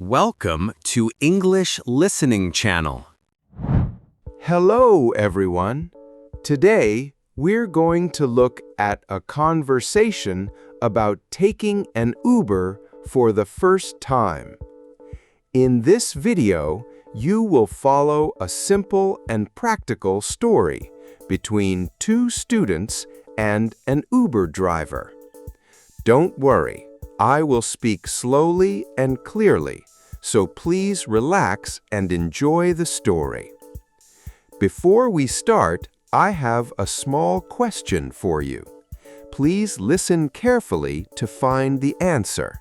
Welcome to English Listening Channel. Hello, everyone. Today, we're going to look at a conversation about taking an Uber for the first time. In this video, you will follow a simple and practical story between two students and an Uber driver. Don't worry, I will speak slowly and clearly, so please relax and enjoy the story. Before we start, I have a small question for you. Please listen carefully to find the answer.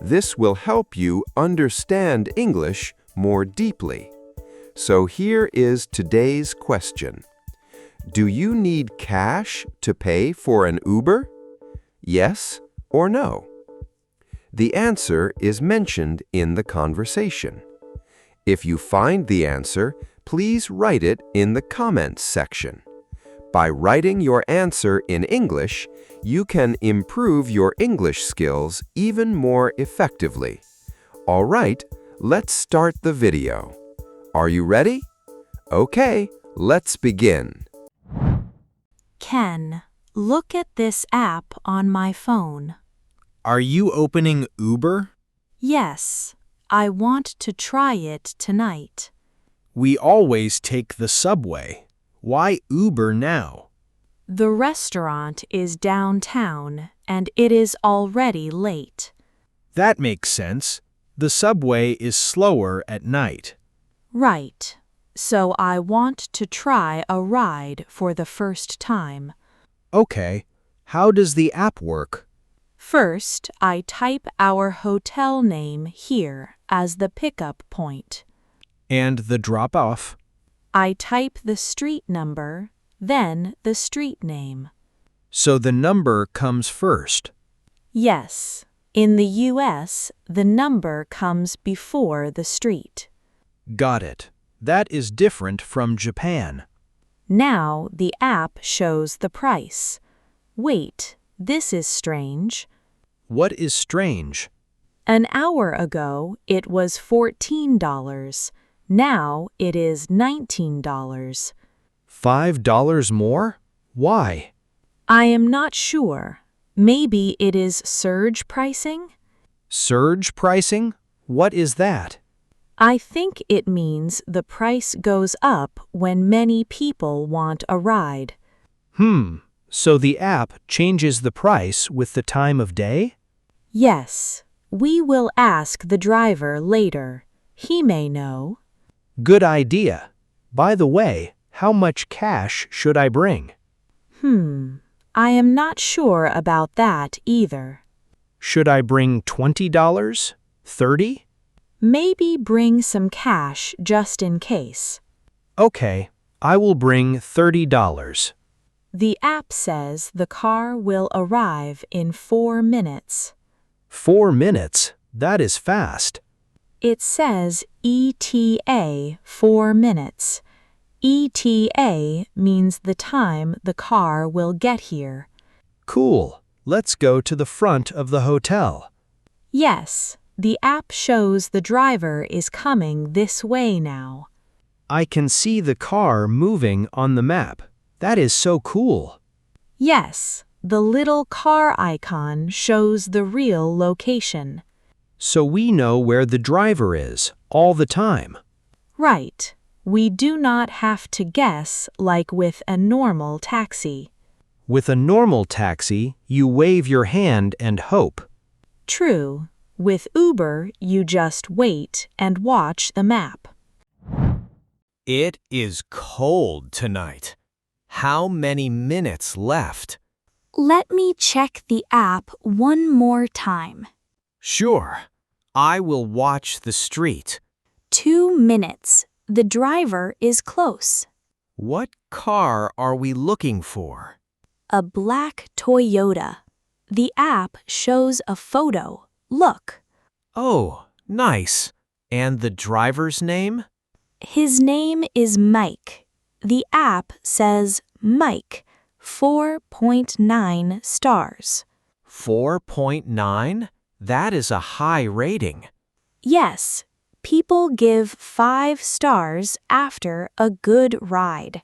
This will help you understand English more deeply. So here is today's question. Do you need cash to pay for an Uber? Yes or no? The answer is mentioned in the conversation. If you find the answer, please write it in the comments section. By writing your answer in English, you can improve your English skills even more effectively. All right, let's start the video. Are you ready? Okay, let's begin. Ken, look at this app on my phone. Are you opening Uber? Yes, I want to try it tonight. We always take the subway. Why Uber now? The restaurant is downtown and it is already late. That makes sense. The subway is slower at night. Right, so I want to try a ride for the first time. Okay, how does the app work? First, I type our hotel name here as the pickup point. And the drop-off? I type the street number, then the street name. So the number comes first. Yes, in the US, the number comes before the street. Got it. That is different from Japan. Now the app shows the price. Wait, this is strange. What is strange? An hour ago, it was $14. Now it is $19. $5 more? Why? I am not sure. Maybe it is surge pricing? Surge pricing? What is that? I think it means the price goes up when many people want a ride. So the app changes the price with the time of day? Yes, we will ask the driver later. He may know. Good idea. By the way, how much cash should I bring? I am not sure about that either. Should I bring $20? $30? Maybe bring some cash just in case. Okay, I will bring $30. The app says the car will arrive in 4 minutes. 4 minutes? That is fast. It says ETA 4 minutes. ETA means the time the car will get here. Cool. Let's go to the front of the hotel. Yes, the app shows the driver is coming this way now. I can see the car moving on the map. That is so cool. Yes, the little car icon shows the real location. So we know where the driver is all the time. Right. We do not have to guess like with a normal taxi. With a normal taxi, you wave your hand and hope. True. With Uber, you just wait and watch the map. It is cold tonight. How many minutes left? Let me check the app one more time. Sure. I will watch the street. 2 minutes. The driver is close. What car are we looking for? A black Toyota. The app shows a photo. Look. Oh, nice. And the driver's name? His name is Mike. The app says Mike, 4.9 stars. 4.9? That is a high rating. Yes, people give 5 stars after a good ride.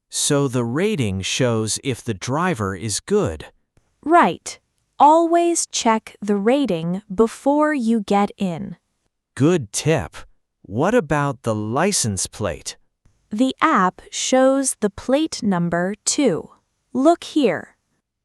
So the rating shows if the driver is good. Right. Always check the rating before you get in. Good tip. What about the license plate? The app shows the plate number too. Look here.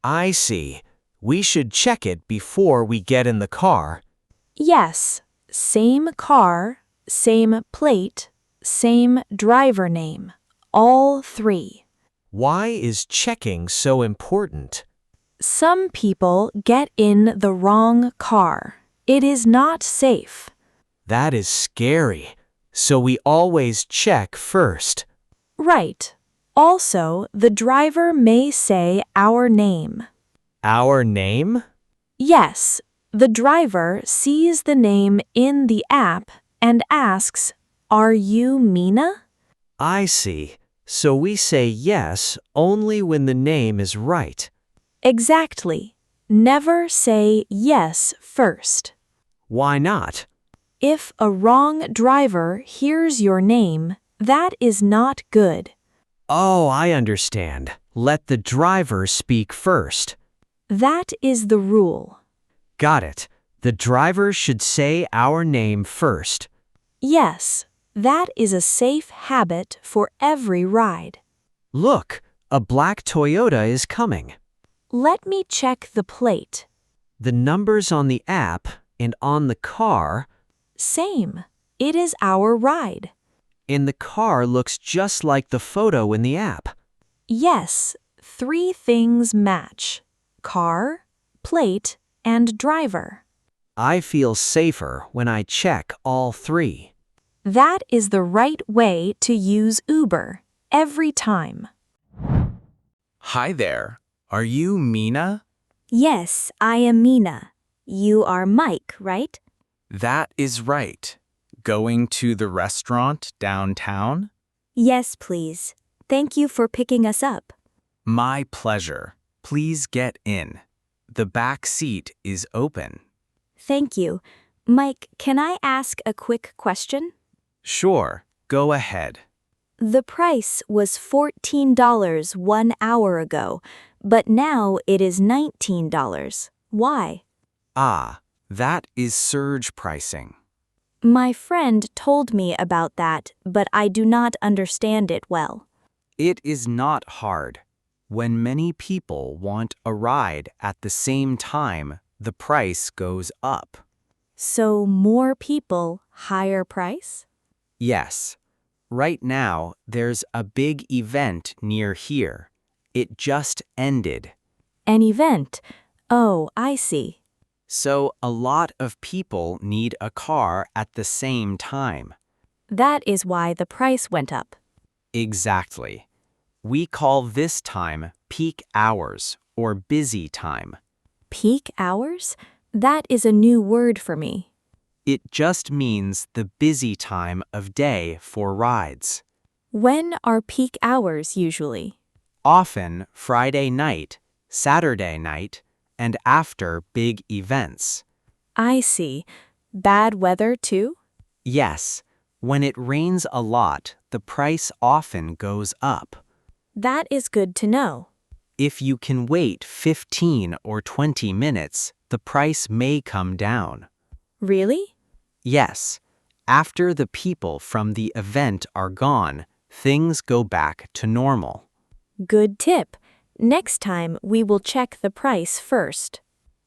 I see. We should check it before we get in the car. Yes, same car, same plate, same driver name. All 3. Why is checking so important? Some people get in the wrong car. It is not safe. That is scary. So we always check first. Right. Also, the driver may say our name. Our name? Yes, the driver sees the name in the app and asks, "Are you Mina?" I see. So we say yes only when the name is right. Exactly. Never say yes first. Why not? If a wrong driver hears your name, that is not good. Oh, I understand. Let the driver speak first. That is the rule. Got it. The driver should say our name first. Yes, that is a safe habit for every ride. Look, a black Toyota is coming. Let me check the plate. The numbers on the app and on the car, Same. It is our ride. and the car looks just like the photo in the app. Yes, 3 things match: car, plate, and driver. I feel safer when I check all 3. That is the right way to use Uber every time. Hi there. Are you Mina? Yes, I am Mina. You are Mike, right? That is right. Going to the restaurant downtown? Yes, please. Thank you for picking us up. My pleasure. Please get in. The back seat is open. Thank you. Mike, can I ask a quick question? Sure, go ahead. The price was $14 1 hour ago, but now it is $19. Why? Ah, that is surge pricing. My friend told me about that, but I do not understand it well. It is not hard. When many people want a ride at the same time, the price goes up. So more people, higher price? Yes. Right now, there's a big event near here. It just ended. An event. Oh, I see. So a lot of people need a car at the same time. That is why the price went up. Exactly. We call this time peak hours or busy time. Peak hours? That is a new word for me. It just means the busy time of day for rides. When are peak hours usually? Often Friday night, Saturday night, and after big events. I see. Bad weather too? Yes, when it rains a lot, the price often goes up. That is good to know. If you can wait 15 or 20 minutes, the price may come down. Really? Yes, after the people from the event are gone, things go back to normal. Good tip. Next time we will check the price first.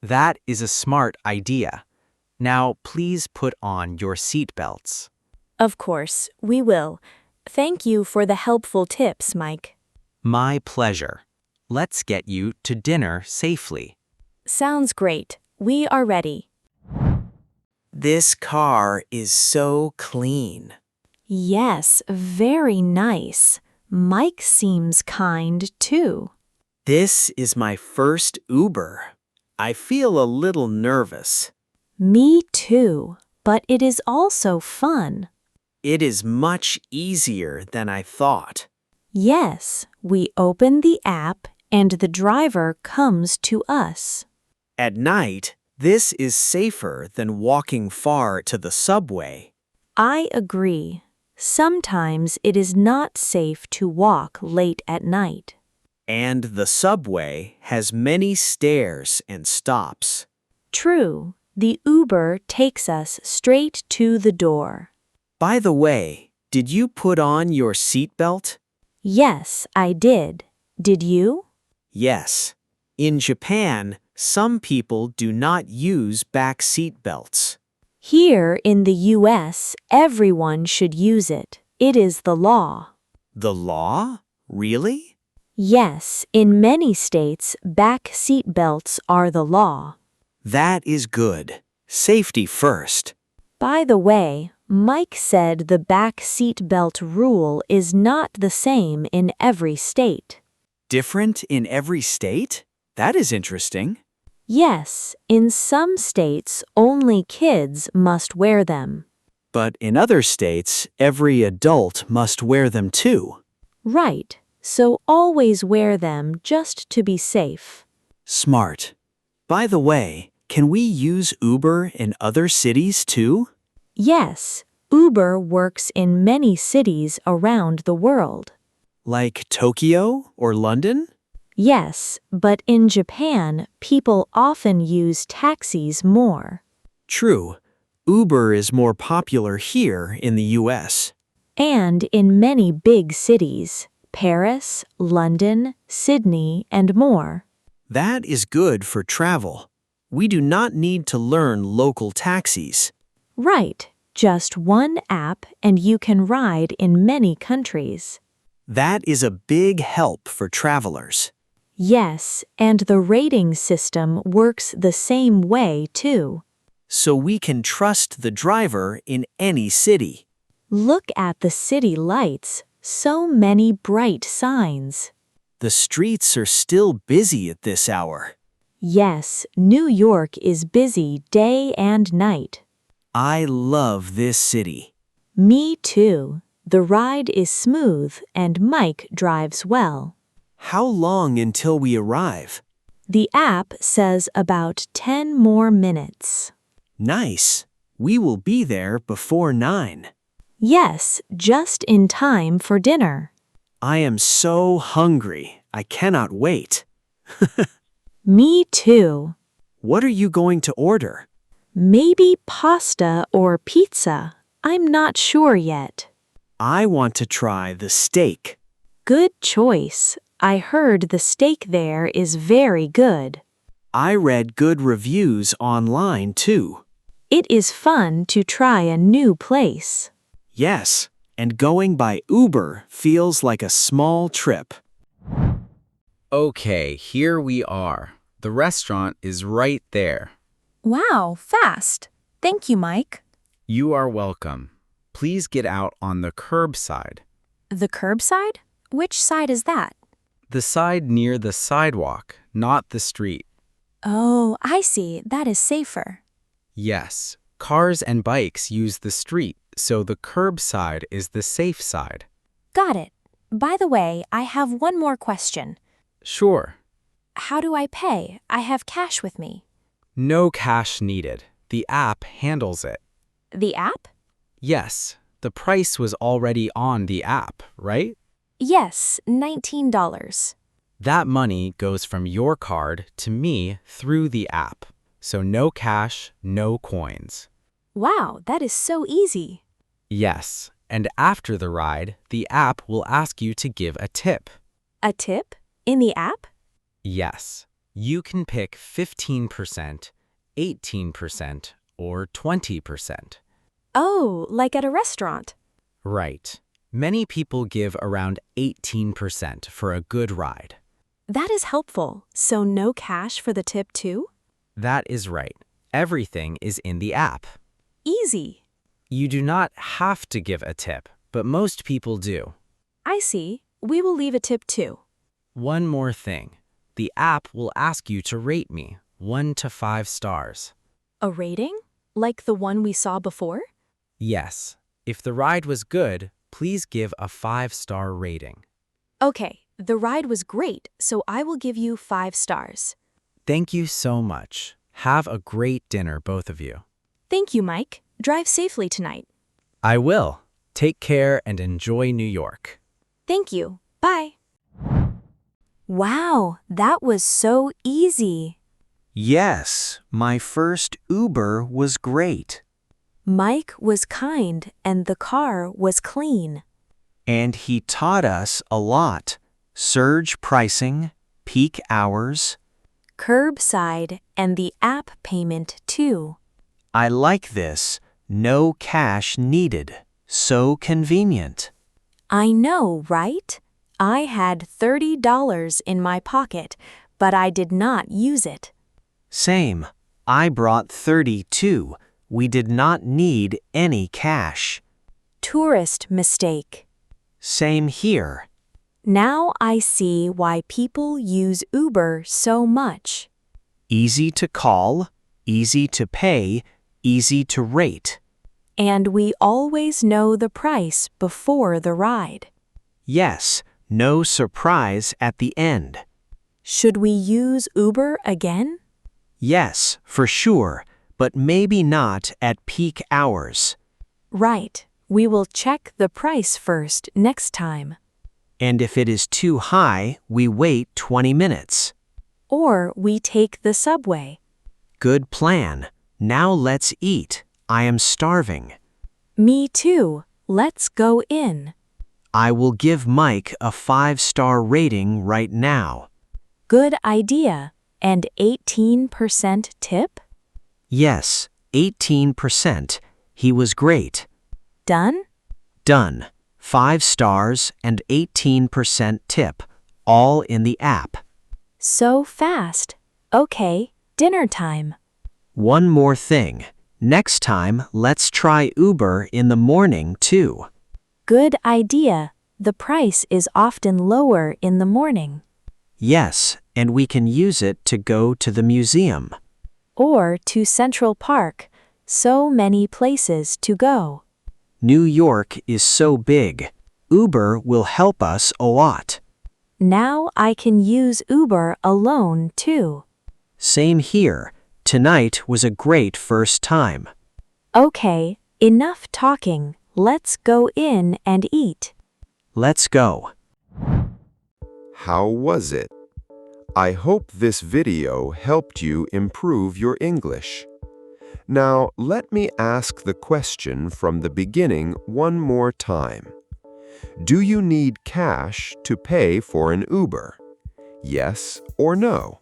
That is a smart idea. Now please put on your seatbelts. Of course, we will. Thank you for the helpful tips, Mike. My pleasure. Let's get you to dinner safely. Sounds great. We are ready. This car is so clean. Yes, very nice. Mike seems kind too. This is my first Uber. I feel a little nervous. Me too, but it is also fun. It is much easier than I thought. Yes, we open the app and the driver comes to us. At night, This is safer than walking far to the subway. I agree. Sometimes it is not safe to walk late at night. And the subway has many stairs and stops. True, the Uber takes us straight to the door. By the way, did you put on your seatbelt? Yes, I did. Did you? Yes. In Japan, some people do not use back seat belts. Here in the US, everyone should use it. It is the law. The law? Really? Yes, in many states, back seat belts are the law. That is good. Safety first. By the way, Mike said the back seat belt rule is not the same in every state. Different in every state? That is interesting. Yes, in some states, only kids must wear them. But in other states, every adult must wear them too. Right, so always wear them just to be safe. Smart. By the way, can we use Uber in other cities too? Yes, Uber works in many cities around the world. Like Tokyo or London? Yes, but in Japan, people often use taxis more. True. Uber is more popular here in the US. And in many big cities, Paris, London, Sydney, and more. That is good for travel. We do not need to learn local taxis. Right, just one app and you can ride in many countries. That is a big help for travelers. Yes, and the rating system works the same way too. So we can trust the driver in any city. Look at the city lights, so many bright signs. The streets are still busy at this hour. Yes, New York is busy day and night. I love this city. Me too. The ride is smooth and Mike drives well. How long until we arrive? The app says about 10 more minutes. Nice. We will be there before 9. Yes, just in time for dinner. I am so hungry. I cannot wait. Me too. What are you going to order? Maybe pasta or pizza. I'm not sure yet. I want to try the steak. Good choice. I heard the steak there is very good. I read good reviews online too. It is fun to try a new place. Yes, and going by Uber feels like a small trip. Okay, here we are. The restaurant is right there. Wow, fast. Thank you, Mike. You are welcome. Please get out on the curbside. The curbside? Which side is that? The side near the sidewalk, not the street. Oh, I see. That is safer. Yes, cars and bikes use the street, so the curbside is the safe side. Got it. By the way, I have one more question. Sure. How do I pay? I have cash with me. No cash needed. The app handles it. The app? Yes, the price was already on the app, right? Yes, $19. That money goes from your card to me through the app. So no cash, no coins. Wow, that is so easy. Yes, and after the ride, the app will ask you to give a tip. A tip? In the app? Yes, you can pick 15%, 18%, or 20%. Oh, like at a restaurant. Right. Many people give around 18% for a good ride. That is helpful. So no cash for the tip too? That is right. Everything is in the app. Easy. You do not have to give a tip, but most people do. I see. We will leave a tip too. One more thing. The app will ask you to rate me 1 to 5 stars. A rating? Like the one we saw before? Yes. If the ride was good, please give a 5-star rating. Okay, the ride was great, so I will give you 5 stars. Thank you so much. Have a great dinner, both of you. Thank you, Mike. Drive safely tonight. I will. Take care and enjoy New York. Thank you. Bye. Wow, that was so easy. Yes, my first Uber was great. Mike was kind and the car was clean. And he taught us a lot. Surge pricing, peak hours. Curbside and the app payment too. I like this. No cash needed. So convenient. I know, right? I had $30 in my pocket, but I did not use it. Same. I brought 32. We did not need any cash. Tourist mistake. Same here. Now I see why people use Uber so much. Easy to call, easy to pay, easy to rate. And we always know the price before the ride. Yes, no surprise at the end. Should we use Uber again? Yes, for sure, but maybe not at peak hours. Right. We will check the price first next time. And if it is too high, we wait 20 minutes. Or we take the subway. Good plan. Now let's eat. I am starving. Me too. Let's go in. I will give Mike a 5-star rating right now. Good idea. And 18% tip? Yes, 18%. He was great. Done? Done. 5 stars and 18% tip, all in the app. So fast. Okay, dinner time. One more thing. Next time, let's try Uber in the morning too. Good idea. The price is often lower in the morning. Yes, and we can use it to go to the museum. Or to Central Park. So many places to go. New York is so big. Uber will help us a lot. Now I can use Uber alone too. Same here. Tonight was a great first time. Okay, enough talking. Let's go in and eat. Let's go. How was it? I hope this video helped you improve your English. Now, let me ask the question from the beginning one more time. Do you need cash to pay for an Uber? Yes or no?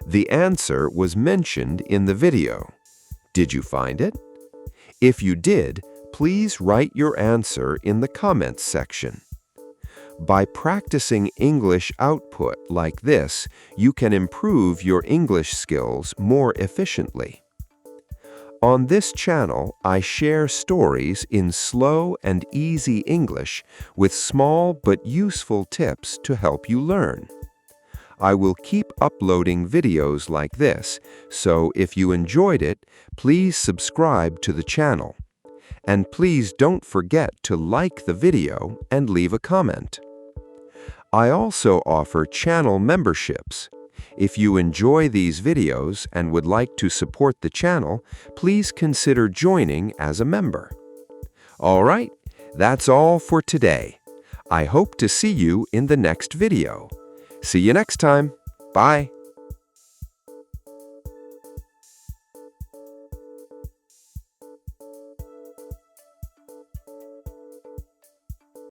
The answer was mentioned in the video. Did you find it? If you did, please write your answer in the comments section. By practicing English output like this, you can improve your English skills more efficiently. On this channel, I share stories in slow and easy English with small but useful tips to help you learn. I will keep uploading videos like this, so if you enjoyed it, please subscribe to the channel. And please don't forget to like the video and leave a comment. I also offer channel memberships. If you enjoy these videos and would like to support the channel, please consider joining as a member. All right, that's all for today. I hope to see you in the next video. See you next time. Bye.